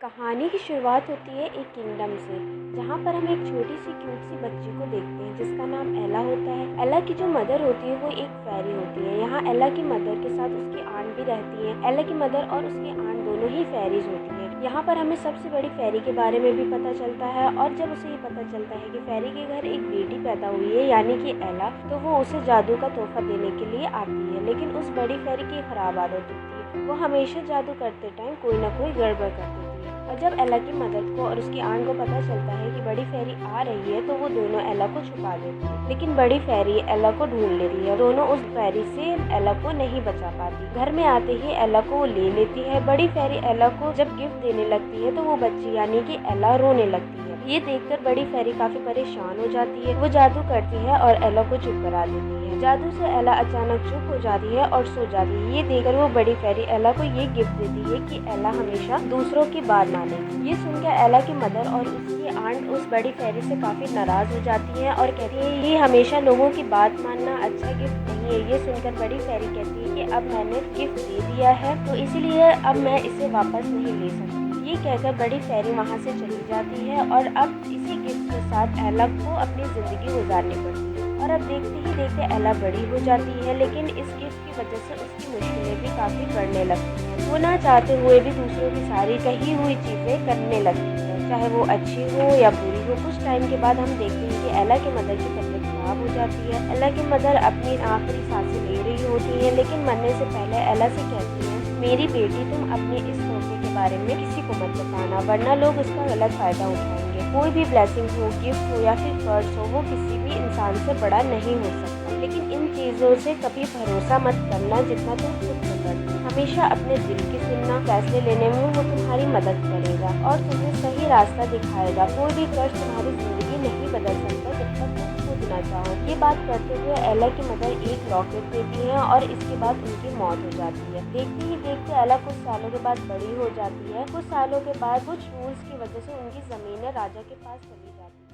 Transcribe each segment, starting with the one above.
कहानी की शुरुआत होती है एक किंगडम से, जहाँ पर हम एक छोटी सी क्यूट सी बच्ची को देखते हैं जिसका नाम एला होता है। एला की जो मदर होती है वो एक फेरी होती है। यहाँ एला की मदर के साथ उसकी आंट भी रहती है। एला की मदर और उसकी आंट दोनों ही फेरीज होती है। यहाँ पर हमें सबसे बड़ी फेरी के बारे में भी पता चलता है, और जब उसे ये पता चलता है कि फेरी के घर एक बेटी पैदा हुई है यानी कि एला, तो वो उसे जादू का तोहफा देने के लिए आती है। लेकिन उस बड़ी फेरी की खराब आदत होती है, वो हमेशा जादू करते टाइम कोई ना कोई गड़बड़ कर देती है। और जब एला की मदर को और उसकी आंट को पता चलता है कि बड़ी फेरी आ रही है, तो वो दोनों एला को छुपा देती है। लेकिन बड़ी फेरी एला को ढूंढ लेती है। दोनों उस फेरी से एला को नहीं बचा पाती। घर में आते ही एला को वो ले लेती है। बड़ी फेरी एला को जब गिफ्ट देने लगती है तो वो बच्ची यानी कि एला रोने लगती है। ये देखकर बड़ी फेरी काफी परेशान हो जाती है। वो जादू करती है और एला को चुप करा देती है। जादू से एला अचानक चुप हो जाती है और सो जाती है। ये देखकर वो बड़ी फेरी एला को ये गिफ्ट देती है कि एला हमेशा दूसरों की बात मानेगी। ये सुनकर एला की मदर और उसकी आंट उस बड़ी फेरी से काफी नाराज हो जाती है और कहती है ये हमेशा लोगों की बात मानना अच्छा गिफ्ट नहीं है। ये सुनकर बड़ी फेरी कहती है कि अब मैंने गिफ्ट दे दिया है, तो इसीलिए अब मैं इसे वापस नहीं ले सकती। ये कहकर बड़ी फेरी वहाँ से चली जाती है और अब इसी गिफ्ट के साथ एला को अपनी जिंदगी गुजारनी पड़ती है। और अब देखते ही देखते एला बड़ी हो जाती है, लेकिन इस गिफ्ट की वजह से उसकी मुश्किलें भी काफी बढ़ने लगती हैं। वो ना चाहते हुए भी दूसरों की सारी कही हुई चीजें करने लगती है, चाहे वो अच्छी हो या बुरी हो। कुछ टाइम के बाद हम देखते हैं कि एला के मदर की तबीयत खराब हो जाती है। एला की मदर अपनी आखिरी सांसें ले रही होती है, लेकिन मरने से पहले एला से कहती है, मेरी बेटी तुम अपने इस तोहफे के बारे में किसी को मत बताना, वरना लोग उसका गलत फायदा उठाएंगे। कोई भी ब्लेसिंग हो, गिफ्ट हो या फिर कर्ज हो, वो किसी भी इंसान से बड़ा नहीं हो सकता। लेकिन इन चीजों से कभी भरोसा मत करना जितना तुम खुद से करते। हमेशा अपने दिल की सुनना, फैसले लेने में वो तुम्हारी मदद करेगा और तुम्हें सही रास्ता दिखाएगा। कोई भी कर्ज तुम्हारी जिंदगी नहीं बदल सकता जब तक तुम खुद ना चाहो। ये बात करते हुए एला की मदर एक लॉकेट देती है और इसके बाद उनकी मौत हो जाती है। देखते ही देखते एला कुछ सालों के बाद बड़ी हो जाती है। कुछ सालों के बाद कुछ रूल्स की वजह से उनकी जमीनें राजा के पास चली जाती है।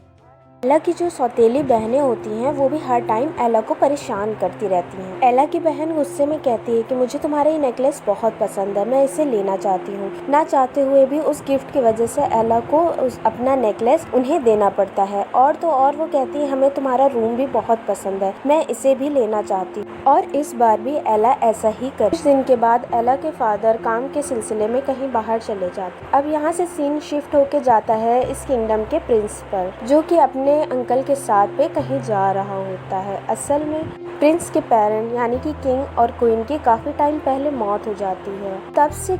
एला की जो सौतेली बहनें होती हैं वो भी हर टाइम एला को परेशान करती रहती हैं। एला की बहन गुस्से में कहती है कि मुझे तुम्हारा ये नेकलेस बहुत पसंद है, मैं इसे लेना चाहती हूँ। ना चाहते हुए भी उस गिफ्ट की वजह से एला को अपना नेकलेस उन्हें देना पड़ता है। और तो और वो कहती है हमें तुम्हारा रूम भी बहुत पसंद है, मैं इसे भी लेना चाहती हूँ। और इस बार भी एला ऐसा ही कर। कुछ दिन के बाद एला के फादर काम के सिलसिले में कहीं बाहर चले जाते। अब यहाँ से सीन शिफ्ट होके जाता है इस किंगडम के प्रिंस पर, जो कि अपने अंकल के साथ पे कहीं जा रहा होता है। असल में प्रिंस के पेरेंट यानी कि किंग और क्वीन की काफी टाइम पहले मौत हो जाती है। तब से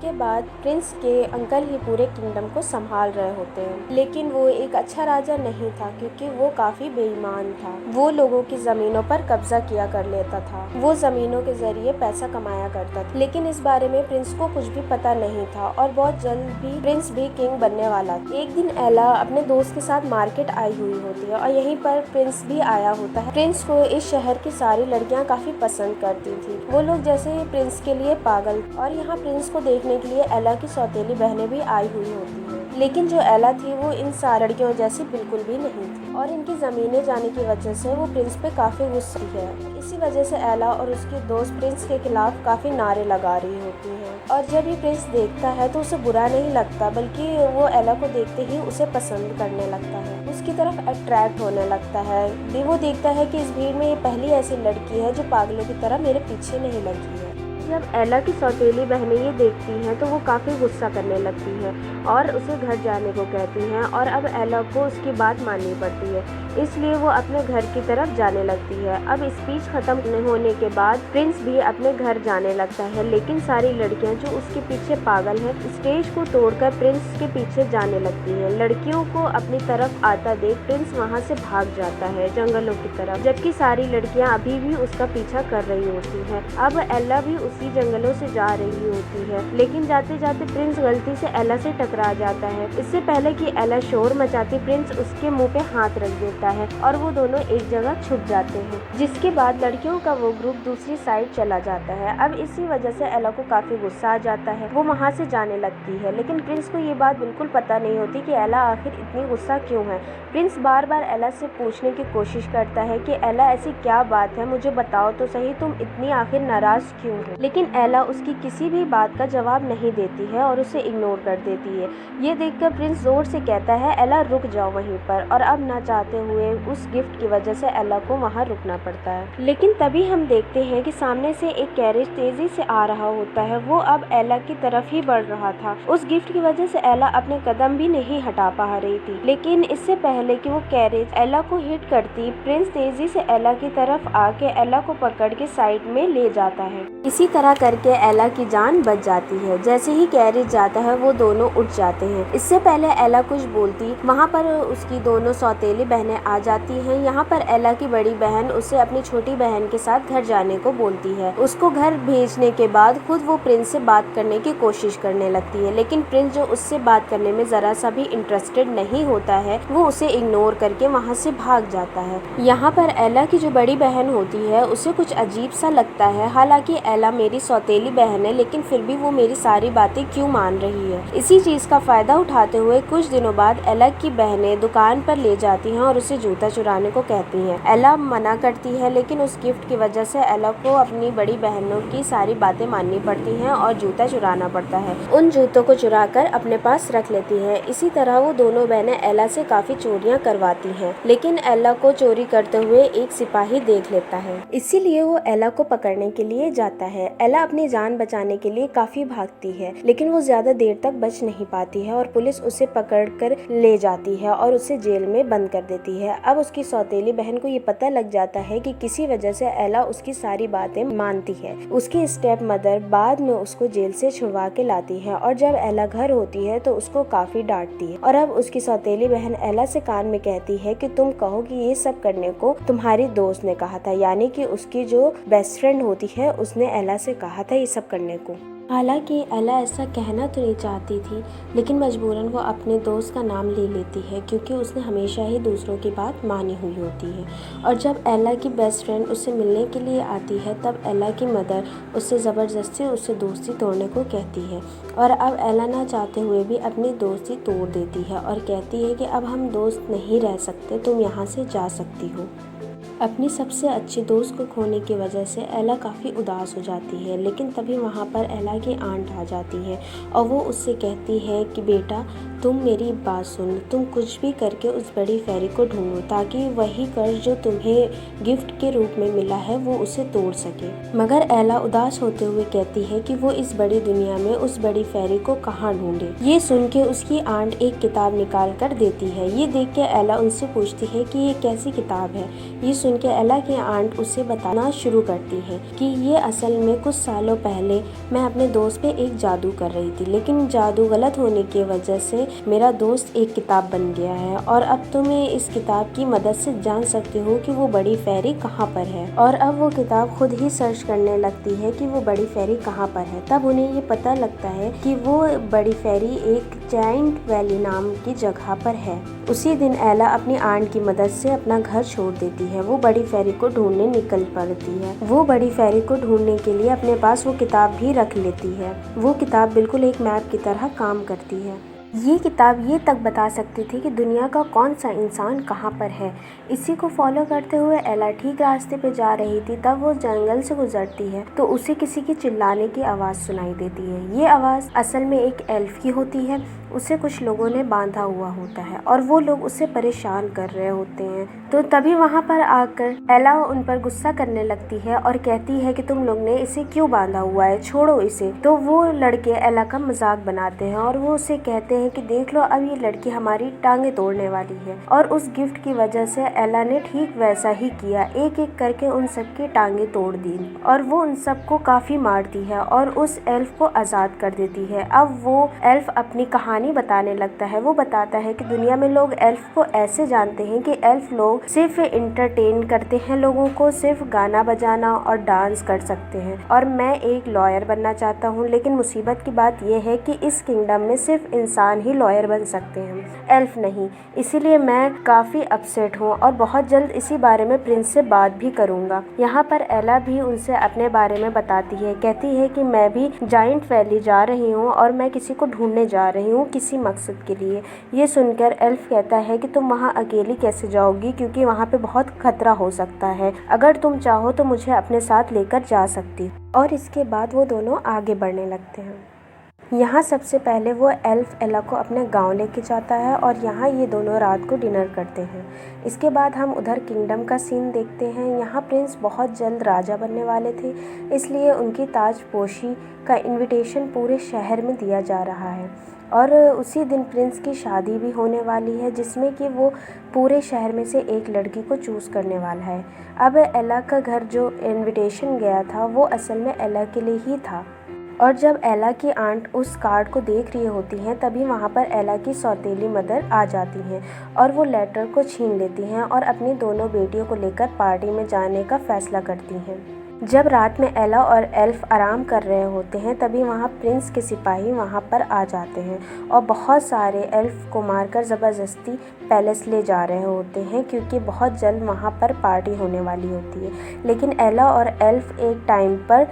के बाद प्रिंस के अंकल ही पूरे किंगडम को संभाल रहे होते हैं। लेकिन वो एक अच्छा राजा नहीं था, क्योंकि वो काफी बेईमान था। वो लोगों की जमीनों पर कब्जा किया कर लेता था। वो जमीनों के जरिए पैसा कमाया करता था। लेकिन इस बारे में प्रिंस को कुछ भी पता नहीं था और बहुत जल्द भी प्रिंस भी किंग बनने वाला था। एक दिन एला अपने दोस्त के साथ मार्केट आई हुई होती है और यहीं पर प्रिंस भी आया होता है। प्रिंस को इस शहर की सारी लड़कियां काफी पसंद करती थी। वो लोग जैसे प्रिंस के लिए पागल। और यहाँ प्रिंस को देखने के लिए एला की सौतेली बहनें भी आई हुई होती हैं। लेकिन जो एला थी वो इन सारी लड़कियों जैसी बिल्कुल भी नहीं थी और इनकी जमीनें जाने की वजह से वो प्रिंस पे काफी गुस्सा है। इसी वजह से एला और उसकी दोस्त प्रिंस के खिलाफ काफी नारे लगा रही होती हैं। और जब ये प्रिंस देखता है तो उसे बुरा नहीं लगता, बल्कि वो एला को देखते ही उसे पसंद करने लगता है, उसकी तरफ अट्रैक्ट होने लगता है। वो देखता है कि इस भीड़ में ये पहली ऐसी लड़की है जो पागलों की तरह मेरे पीछे नहीं लगी है। जब एला की सौतेली बहनें ये देखती हैं तो वो काफ़ी गुस्सा करने लगती हैं और उसे घर जाने को कहती हैं। और अब एला को उसकी बात माननी पड़ती है, इसलिए वो अपने घर की तरफ जाने लगती है। अब स्पीच खत्म होने के बाद प्रिंस भी अपने घर जाने लगता है, लेकिन सारी लड़कियां जो उसके पीछे पागल हैं स्टेज को तोड़कर प्रिंस के पीछे जाने लगती हैं। लड़कियों को अपनी तरफ आता देख प्रिंस वहां से भाग जाता है जंगलों की तरफ, जबकि सारी लड़कियां अभी भी उसका पीछा कर रही होती हैं। अब एला भी उसी जंगलों से जा रही होती है, लेकिन जाते जाते प्रिंस गलती से एला से टकरा जाता है। इससे पहले कि एला शोर मचाती, प्रिंस उसके मुंह पे हाथ रख देता है और वो दोनों एक जगह छुप जाते हैं, जिसके बाद लड़कियों का वो ग्रुप दूसरी साइड चला जाता है। अब इसी वजह से एला को काफी गुस्सा आ जाता है, वो वहाँ से जाने लगती है। लेकिन प्रिंस को ये बात बिल्कुल पता नहीं होती कि एला आखिर इतनी गुस्सा क्यों है। प्रिंस बार बार एला से पूछने की कोशिश करता है कि एला ऐसी क्या बात है, मुझे बताओ तो सही, तुम इतनी आखिर नाराज क्यों हो। लेकिन एला उसकी किसी भी बात का जवाब नहीं देती है और उसे इग्नोर कर देती है। ये देखकर प्रिंस जोर से कहता है, एला रुक जाओ वहीं पर। और अब ना चाहते हुए उस गिफ्ट की वजह से एला को वहाँ रुकना पड़ता है। लेकिन तभी हम देखते हैं कि सामने से एक कैरेज तेजी से आ रहा होता है। वो अब एला की तरफ ही बढ़ रहा था। उस गिफ्ट की वजह से एला अपने कदम भी नहीं हटा पा रही थी। लेकिन इससे पहले कि वो कैरेज एला को हिट करती, प्रिंस तेजी से एला की तरफ आके एला को पकड़ के साइड में ले जाता है। इसी तरह करके एला की जान बच जाती है। जैसे ही कैरेज जाता है वो दोनों उठ जाते हैं। इससे पहले एला कुछ बोलती, वहाँ पर उसकी दोनों सौतेली बहनें आ जाती हैं। यहाँ पर एला की बड़ी बहन उसे अपनी छोटी बहन के साथ घर जाने को बोलती है। उसको घर भेजने के बाद खुद वो प्रिंस से बात करने की कोशिश करने लगती है, लेकिन प्रिंस जो उससे बात करने में जरा सा भी इंटरेस्टेड नहीं होता है, वो उसे इग्नोर करके वहाँ से भाग जाता है। यहाँ पर एला की जो बड़ी बहन होती है उसे कुछ अजीब सा लगता है। हालांकि एला मेरी सौतेली बहन है, लेकिन फिर भी वो मेरी सारी बातें क्यों मान रही है। इसी चीज का फायदा उठाते हुए कुछ दिनों बाद एला की बहनें दुकान पर ले जाती हैं और उसे जूता चुराने को कहती हैं। एला मना करती है, लेकिन उस गिफ्ट की वजह से एला को अपनी बड़ी बहनों की सारी बातें माननी पड़ती हैं और जूता चुराना पड़ता है। उन जूतों को चुरा कर अपने पास रख लेती है। इसी तरह वो दोनों बहनें एला से काफी चोरियां करवाती हैं, लेकिन एला को चोरी करते हुए एक सिपाही देख लेता है। इसीलिए वो एला को पकड़ने के लिए जाता है। एला अपनी जान बचाने के लिए काफी भागती है, लेकिन वो ज्यादा देर तक बच नहीं पाती है और पुलिस उसे पकड़कर ले जाती है और उसे जेल में बंद कर देती है। अब उसकी सौतेली बहन को ये पता लग जाता है कि किसी वजह से एला उसकी सारी बातें मानती है। उसकी स्टेप मदर बाद में उसको जेल से छुड़वा के लाती है और जब एला घर होती है तो उसको काफी डांटती है। और अब उसकी सौतेली बहन एला से कान में कहती है कि तुम कहो कि ये सब करने को तुम्हारी दोस्त ने कहा था, यानी कि उसकी जो बेस्ट फ्रेंड होती है उसने एला से कहा था ये सब करने को। हालांकि एला ऐसा कहना तो नहीं चाहती थी, लेकिन मजबूरन वो अपने दोस्त का नाम ले लेती है, क्योंकि उसने हमेशा ही दूसरों की बात मानी हुई होती है। और जब एला की बेस्ट फ्रेंड उससे मिलने के लिए आती है तब एला की मदर उससे ज़बरदस्ती उससे दोस्ती तोड़ने को कहती है। और अब एला ना चाहते हुए भी अपनी दोस्ती तोड़ देती है और कहती है कि अब हम दोस्त नहीं रह सकते, तुम यहाँ से जा सकती हो। अपनी सबसे अच्छी दोस्त को खोने की वजह से एला काफ़ी उदास हो जाती है, लेकिन तभी वहाँ पर एला की आंट आ जाती है और वो उससे कहती है कि बेटा तुम मेरी बात सुन, तुम कुछ भी करके उस बड़ी फेरी को ढूंढो ताकि वही कर्ज जो तुम्हें गिफ्ट के रूप में मिला है वो उसे तोड़ सके। मगर एला उदास होते हुए कहती है कि वो इस बड़ी दुनिया में उस बड़ी फेरी को कहाँ ढूंढे। ये सुन के उसकी आंट एक किताब निकाल कर देती है। ये देख के एला उनसे पूछती है कि ये कैसी किताब है। ये सुन के एला की आंट उसे बताना शुरू करती है कि ये असल में कुछ सालों पहले मैं अपने दोस्त पे एक जादू कर रही थी, लेकिन जादू गलत होने की वजह से मेरा दोस्त एक किताब बन गया है और अब तुम्हें इस किताब की मदद से जान सकते हो कि वो बड़ी फेरी कहाँ पर है। और अब वो किताब खुद ही सर्च करने लगती है कि वो बड़ी फेरी कहाँ पर है। तब उन्हें ये पता लगता है कि वो बड़ी फेरी एक जायंट वैली नाम की जगह पर है। उसी दिन एला अपनी आंट की मदद से अपना घर छोड़ देती है। वो बड़ी फेरी को ढूंढने निकल पड़ती है। वो बड़ी फेरी को ढूंढने के लिए अपने पास वो किताब भी रख लेती है। वो किताब बिल्कुल एक मैप की तरह काम करती है। ये किताब ये तक बता सकती थी कि दुनिया का कौन सा इंसान कहाँ पर है। इसी को फॉलो करते हुए एला ठीक रास्ते पे जा रही थी, तब वो जंगल से गुजरती है तो उसे किसी की चिल्लाने की आवाज़ सुनाई देती है। ये आवाज़ असल में एक एल्फ की होती है। उसे कुछ लोगों ने बांधा हुआ होता है और वो लोग उसे परेशान कर रहे होते हैं। तो तभी वहाँ पर आकर एला उन पर गुस्सा करने लगती है और कहती है कि तुम लोग ने इसे क्यों बांधा हुआ है, छोड़ो इसे। तो वो लड़के एला का मजाक बनाते हैं और वो उसे कहते हैं कि देख लो अब ये लड़की हमारी टांगे तोड़ने वाली है। और उस गिफ्ट की वजह से एला ने ठीक वैसा ही किया, एक एक करके उन सबकी टांगे तोड़ दी और वो उन सबको काफी मारती है और उस एल्फ को आजाद कर देती है। अब वो एल्फ अपनी कहानी बताने लगता है। वो बताता है कि दुनिया में लोग एल्फ को ऐसे जानते हैं कि एल्फ लोग सिर्फ इंटरटेन करते हैं लोगों को, सिर्फ गाना बजाना और डांस कर सकते हैं। और मैं एक लॉयर बनना चाहता हूँ, लेकिन मुसीबत की बात यह है कि इस किंगडम में सिर्फ इंसान इंसान ही लॉयर बन सकते हैं, एल्फ नहीं। इसीलिए मैं काफ़ी अपसेट हूँ और बहुत जल्द इसी बारे में प्रिंस से बात भी करूँगा। यहाँ पर एला भी उनसे अपने बारे में बताती है, कहती है कि मैं भी जाइंट वैली जा रही हूँ और मैं किसी को ढूंढने जा रही हूँ किसी मकसद के लिए। ये सुनकर एल्फ कहता है कि तुम वहाँ अकेली कैसे जाओगी, क्योंकि वहाँ पे बहुत खतरा हो सकता है। अगर तुम चाहो तो मुझे अपने साथ लेकर जा सकती। और इसके बाद वो दोनों आगे बढ़ने लगते हैं। यहाँ सबसे पहले वो एल्फ एला को अपने गांव लेके जाता है और यहाँ ये दोनों रात को डिनर करते हैं। इसके बाद हम उधर किंगडम का सीन देखते हैं। यहाँ प्रिंस बहुत जल्द राजा बनने वाले थे, इसलिए उनकी ताजपोशी का इनविटेशन पूरे शहर में दिया जा रहा है और उसी दिन प्रिंस की शादी भी होने वाली है, जिसमें कि वो पूरे शहर में से एक लड़की को चूज़ करने वाला है। अब एला का घर जो इनविटेशन गया था वो असल में एला के लिए ही था और जब एला की आंट उस कार्ड को देख रही होती हैं तभी वहाँ पर एला की सौतेली मदर आ जाती हैं और वो लेटर को छीन लेती हैं और अपनी दोनों बेटियों को लेकर पार्टी में जाने का फैसला करती हैं। जब रात में एला और एल्फ आराम कर रहे होते हैं तभी वहाँ प्रिंस के सिपाही वहाँ पर आ जाते हैं और बहुत सारे एल्फ को मारकर ज़बरदस्ती पैलेस ले जा रहे होते हैं, क्योंकि बहुत जल्द वहाँ पर पार्टी होने वाली होती है। लेकिन एला और एल्फ एक टाइम पर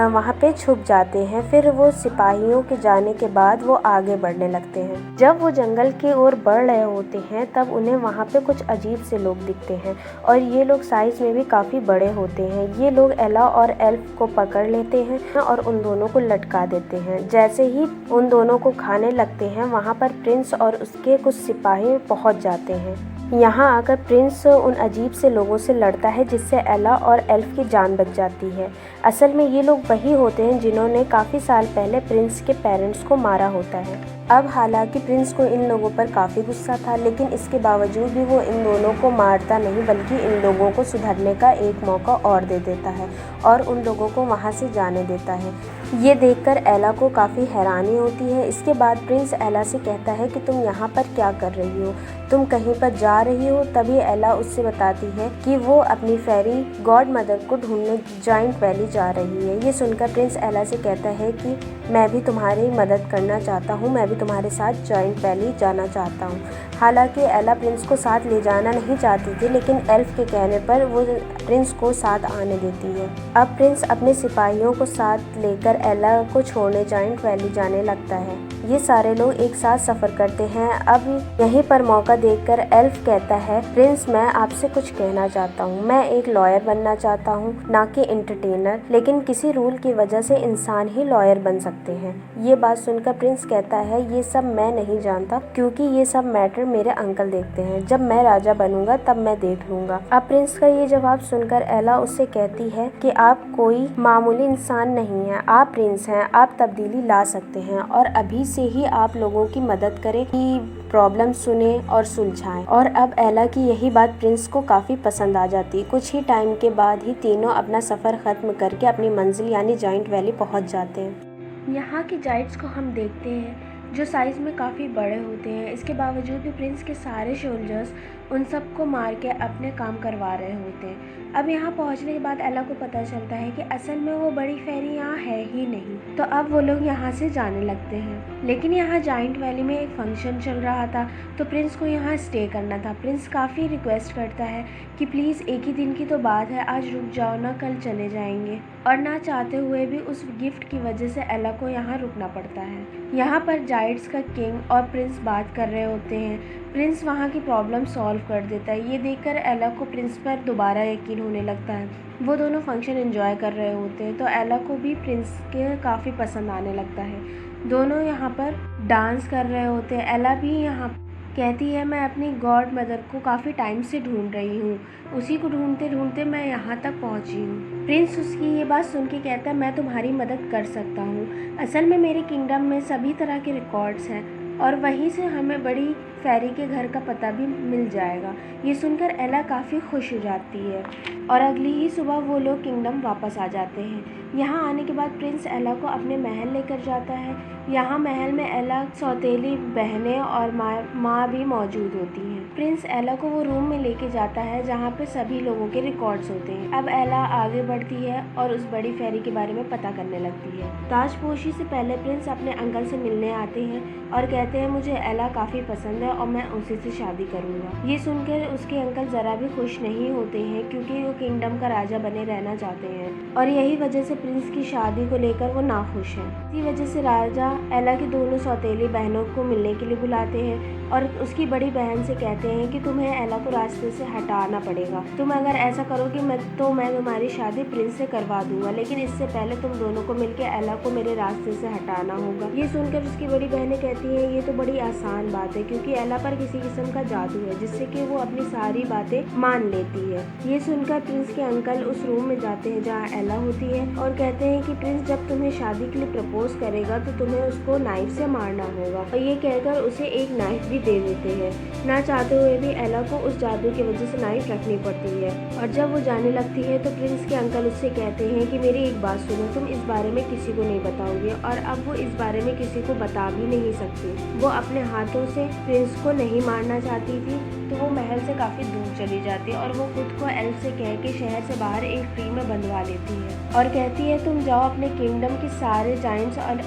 वहाँ पे छुप जाते हैं। फिर वो सिपाहियों के जाने के बाद वो आगे बढ़ने लगते हैं। जब वो जंगल की ओर बढ़ रहे होते हैं तब उन्हें वहाँ पे कुछ अजीब से लोग दिखते हैं और ये लोग साइज़ में भी काफ़ी बड़े होते हैं। ये लोग एला और एल्फ को पकड़ लेते हैं और उन दोनों को लटका देते हैं। जैसे ही उन दोनों को खाने लगते हैं वहाँ पर प्रिंस और उसके कुछ सिपाही पहुँच जाते हैं। यहाँ आकर प्रिंस उन अजीब से लोगों से लड़ता है, जिससे एला और एल्फ की जान बच जाती है। असल में ये लोग वही होते हैं जिन्होंने काफ़ी साल पहले प्रिंस के पेरेंट्स को मारा होता है। अब हालांकि प्रिंस को इन लोगों पर काफ़ी गुस्सा था, लेकिन इसके बावजूद भी वो इन दोनों को मारता नहीं बल्कि इन लोगों को सुधरने का एक मौका और दे देता है और उन लोगों को वहाँ से जाने देता है। ये देखकर एला को काफ़ी हैरानी होती है। इसके बाद प्रिंस एला से कहता है कि तुम यहाँ पर क्या कर रही हो, तुम कहीं पर जा रही हो। तभी एला उससे बताती है कि वो अपनी फेरी गॉड मदर को ढूंढने जाइंट वैली जा रही है। ये सुनकर प्रिंस एला से कहता है कि मैं भी तुम्हारी मदद करना चाहता हूँ, मैं भी तुम्हारे साथ जाइंट वैली जाना चाहता हूँ। हालांकि एला प्रिंस को साथ ले जाना नहीं चाहती थी, लेकिन एल्फ के कहने पर वो प्रिंस को साथ आने देती है। अब प्रिंस अपने सिपाहियों को साथ लेकर एला को छोड़ने जाइंट वैली जाने लगता है। ये सारे लोग एक साथ सफ़र करते हैं। अब यहीं पर मौका देखकर एल्फ कहता है, प्रिंस मैं आपसे कुछ कहना चाहता हूँ। मैं एक लॉयर बनना चाहता हूँ, ना कि एंटरटेनर, लेकिन किसी रूल की वजह से इंसान ही लॉयर बन सकते हैं। ये बात सुनकर प्रिंस कहता है, ये सब मैं नहीं जानता, क्योंकि ये सब मैटर मेरे अंकल देखते हैं। जब मैं राजा बनूंगा तब मैं देख लूंगा। अब प्रिंस का ये जवाब सुनकर एला उससे कहती है कि आप कोई मामूली इंसान नहीं है, आप प्रिंस हैं, आप तब्दीली ला सकते हैं और अभी से ही आप लोगों की मदद करें कि प्रॉब्लम सुने और सुलझाएं। और अब एला की यही बात प्रिंस को काफ़ी पसंद आ जाती। कुछ ही टाइम के बाद ही तीनों अपना सफ़र ख़त्म करके अपनी मंजिल यानी जाइंट वैली पहुंच जाते हैं। यहाँ के जाइंट्स को हम देखते हैं जो साइज़ में काफ़ी बड़े होते हैं। इसके बावजूद भी प्रिंस के सारे सोल्जर्स उन सबको मार के अपने काम करवा रहे होते हैं। अब यहाँ पहुँचने के बाद एला को पता चलता है कि असल में वो बड़ी फेरी यहाँ है ही नहीं। तो अब वो लोग यहाँ से जाने लगते हैं। लेकिन यहाँ जाइंट वैली में एक फंक्शन चल रहा था, तो प्रिंस को यहाँ स्टे करना था। प्रिंस काफ़ी रिक्वेस्ट करता है कि प्लीज़ एक ही दिन की तो बात है, आज रुक जाओ ना, कल चले जाएंगे। और ना चाहते हुए भी उस गिफ्ट की वजह से एला को यहाँ रुकना पड़ता है। यहाँ पर जाइंट्स का किंग और प्रिंस बात कर रहे होते हैं। प्रिंस वहाँ की प्रॉब्लम सॉल्व कर देता है। ये देखकर एला को प्रिंस पर दोबारा यकीन होने लगता है। वो दोनों फंक्शन एंजॉय कर रहे होते हैं, तो एला को भी प्रिंस के काफ़ी पसंद आने लगता है। दोनों यहाँ पर डांस कर रहे होते हैं। एला भी यहाँ कहती है, मैं अपनी गॉड मदर को काफ़ी टाइम से ढूंढ रही हूँ, उसी को ढूंढते ढूंढते मैं यहाँ तक पहुँची हूँ। प्रिंस उसकी ये बात सुन के कहता है, मैं तुम्हारी मदद कर सकता हूँ। असल में मेरे किंगडम में सभी तरह के रिकॉर्ड्स हैं और वहीं से हमें बड़ी फेरी के घर का पता भी मिल जाएगा। ये सुनकर एला काफ़ी खुश हो जाती है और अगली ही सुबह वो लोग किंगडम वापस आ जाते हैं। यहाँ आने के बाद प्रिंस एला को अपने महल लेकर जाता है। यहाँ महल में एला सौतेली बहनें और माँ भी मौजूद होती हैं। प्रिंस एला को वो रूम में लेके जाता है जहाँ पे सभी लोगों के रिकॉर्ड्स होते हैं। अब एला आगे बढ़ती है और उस बड़ी फेरी के बारे में पता करने लगती है। ताजपोशी से पहले प्रिंस अपने अंकल से मिलने आते हैं और कहते हैं मुझे एला काफ़ी पसंद है और मैं उसी से शादी करूँगा। ये सुनकर उसके अंकल ज़रा भी खुश नहीं होते हैं क्योंकि वो किंगडम का राजा बने रहना चाहते हैं और यही वजह से प्रिंस की शादी को लेकर वो नाखुश हैं। इसी वजह से राजा एला की दोनों सौतेली बहनों को मिलने के लिए बुलाते हैं और उसकी बड़ी बहन से कहते हैं कि तुम्हें एला को रास्ते से हटाना पड़ेगा। तुम अगर ऐसा करोगे मैं तुम्हारी शादी प्रिंस से करवा दूंगा, लेकिन इससे पहले तुम दोनों को मिलकर एला को मेरे रास्ते से हटाना होगा। ये सुनकर उसकी बड़ी बहनें कहती हैं ये तो बड़ी आसान बात है क्योंकि एला पर किसी किस्म का जादू है जिससे कि वो अपनी सारी बातें मान लेती है। ये सुनकर प्रिंस के अंकल उस रूम में जाते हैं जहाँ एला होती है और कहते हैं कि प्रिंस जब तुम्हें शादी के लिए प्रपोज करेगा तो तुम्हें उसको नाइफ से मारना होगा और ये कहकर उसे एक नाइफ भी दे देते हैं। ना चाहते हुए भी एला को उस जादू की वजह से नाइफ रखनी पड़ती है और जब वो जाने लगती है तो प्रिंस के अंकल उससे कहते हैं कि मेरी एक बात सुनो, तुम इस बारे में किसी को नहीं बताओगे। और अब वो इस बारे में किसी को बता भी नहीं सकती। वो अपने हाथों से प्रिंस को नहीं मारना चाहती थी तो वो महल से काफ़ी दूर चली जाती है और वो खुद को एल्फ से कह के शहर से बाहर एक ट्री में बंधवा लेती है और कहती है तुम जाओ अपने किंगडम के सारे जायंट्स और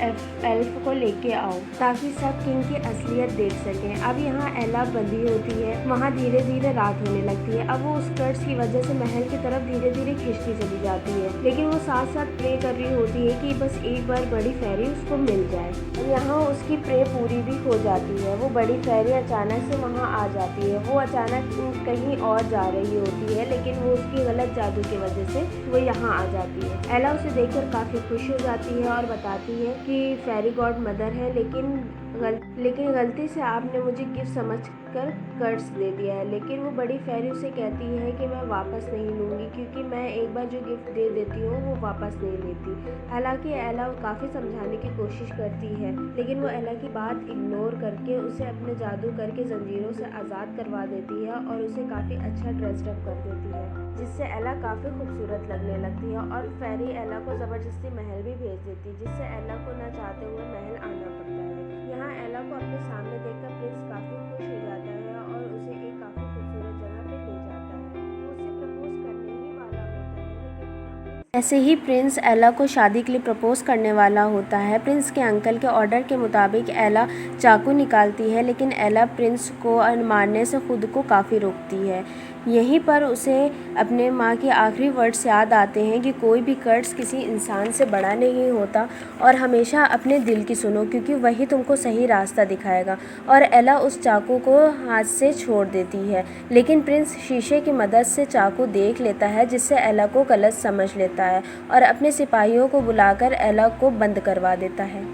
एल्फ को लेके आओ ताकि सब किंग की असलियत देख सकें। अब यहाँ एला बंधी होती है। वहाँ धीरे धीरे रात होने लगती है। अब वो उस कर्ज की वजह से महल की तरफ धीरे धीरे खिंचती चली जाती है, लेकिन वो साथ साथ प्रे कर रही होती है कि बस एक बार बड़ी फेरी उसको मिल जाए। और यहाँ उसकी प्रे पूरी भी हो जाती है। वो बड़ी फेरी अचानक से वहाँ आ जाती है। वो अचानक कहीं और जा रही होती है, लेकिन वो उसकी गलत जादू की वजह से वो यहाँ आ जाती है। एला उसे देखकर काफ़ी खुश हो जाती है और बताती है कि फेरी गॉड मदर है, लेकिन गलती से आपने मुझे गिफ्ट समझकर कर्ज दे दिया है। लेकिन वो बड़ी फेरी उसे कहती है कि मैं वापस नहीं लूँगी क्योंकि मैं एक बार जो गिफ्ट दे देती हूँ वो वापस नहीं लेती। हालांकि एला काफ़ी समझाने की कोशिश करती है, लेकिन वो एला की बात इग्नोर करके उसे अपने जादू करके जंजीरों से आज़ाद करवा देती है और उसे काफ़ी अच्छा ड्रेस्ड अप कर देती है, जिससे एला काफ़ी खूबसूरत लगने लगती है। और फेरी एला को ज़बरदस्ती महल भी भेज देती है, जिससे एला को न चाहते हुए महल आना पड़ता है। यहाँ एला को अपने सामने देखकर प्रिंस काफ़ी खुश हो जाता है और उसे एक काफ़ी खूबसूरत जगह पे ले जाता है। वो उसे प्रपोज करने ही वाला होता है, लेकिन ऐसे ही प्रिंस एला को शादी के लिए प्रपोज करने वाला होता है। प्रिंस के अंकल के ऑर्डर के मुताबिक एला चाकू निकालती है, लेकिन एला प्रिंस को मारने से खुद को काफ़ी रोकती है। यहीं पर उसे अपने माँ के आखिरी वर्ड्स याद आते हैं कि कोई भी कर्ज किसी इंसान से बड़ा नहीं होता और हमेशा अपने दिल की सुनो क्योंकि वही तुमको सही रास्ता दिखाएगा। और एला उस चाकू को हाथ से छोड़ देती है, लेकिन प्रिंस शीशे की मदद से चाकू देख लेता है, जिससे एला को गलत समझ लेता है और अपने सिपाहियों को बुलाकर एला को बंद करवा देता है।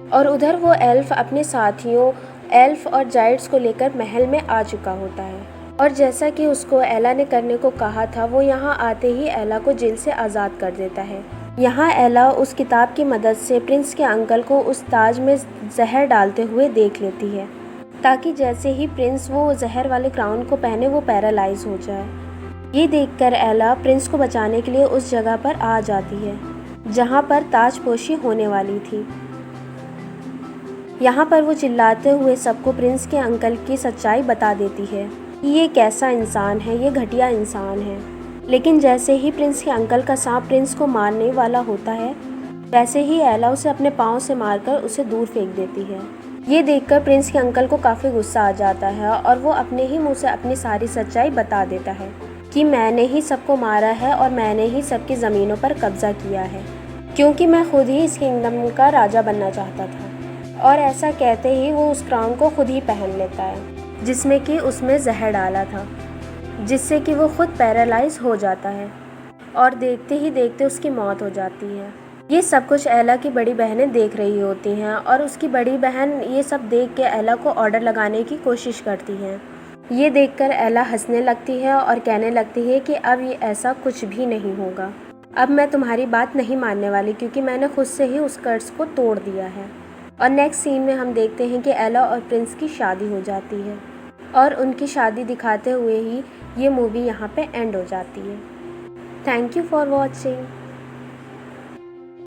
और उधर वो एल्फ अपने साथियों एल्फ और जाइंट्स को लेकर महल में आ चुका होता है और जैसा कि उसको एला ने करने को कहा था, वो यहाँ आते ही एला को जेल से आज़ाद कर देता है। यहाँ एला उस किताब की मदद से प्रिंस के अंकल को उस ताज में जहर डालते हुए देख लेती है, ताकि जैसे ही प्रिंस वो जहर वाले क्राउन को पहने वो पैरालाइज हो जाए। ये देखकर एला प्रिंस को बचाने के लिए उस जगह पर आ जाती है जहाँ पर ताजपोशी होने वाली थी। यहाँ पर वो चिल्लाते हुए सबको प्रिंस के अंकल की सच्चाई बता देती है कि ये कैसा इंसान है, ये घटिया इंसान है। लेकिन जैसे ही प्रिंस के अंकल का सांप प्रिंस को मारने वाला होता है, वैसे ही एला उसे अपने पाँव से मारकर उसे दूर फेंक देती है। ये देखकर प्रिंस के अंकल को काफ़ी गुस्सा आ जाता है और वो अपने ही मुँह से अपनी सारी सच्चाई बता देता है कि मैंने ही सबको मारा है और मैंने ही सबकी ज़मीनों पर कब्जा किया है, क्योंकि मैं खुद ही इस किंगडम का राजा बनना चाहता था। और ऐसा कहते ही वो उस क्राउन को खुद ही पहन लेता है, जिसमें कि उसमें जहर डाला था, जिससे कि वो खुद पैरालाइज हो जाता है और देखते ही देखते उसकी मौत हो जाती है। ये सब कुछ एला की बड़ी बहनें देख रही होती हैं और उसकी बड़ी बहन ये सब देख के एला को ऑर्डर लगाने की कोशिश करती हैं। ये देखकर एला हंसने लगती है और कहने लगती है कि अब ये ऐसा कुछ भी नहीं होगा। अब मैं तुम्हारी बात नहीं मानने वाली, क्योंकि मैंने खुद से ही उस कर्ज को तोड़ दिया है। और नेक्स्ट सीन में हम देखते हैं कि एला और प्रिंस की शादी हो जाती है और उनकी शादी दिखाते हुए ही ये मूवी यहाँ पे एंड हो जाती है। Thank you for watching.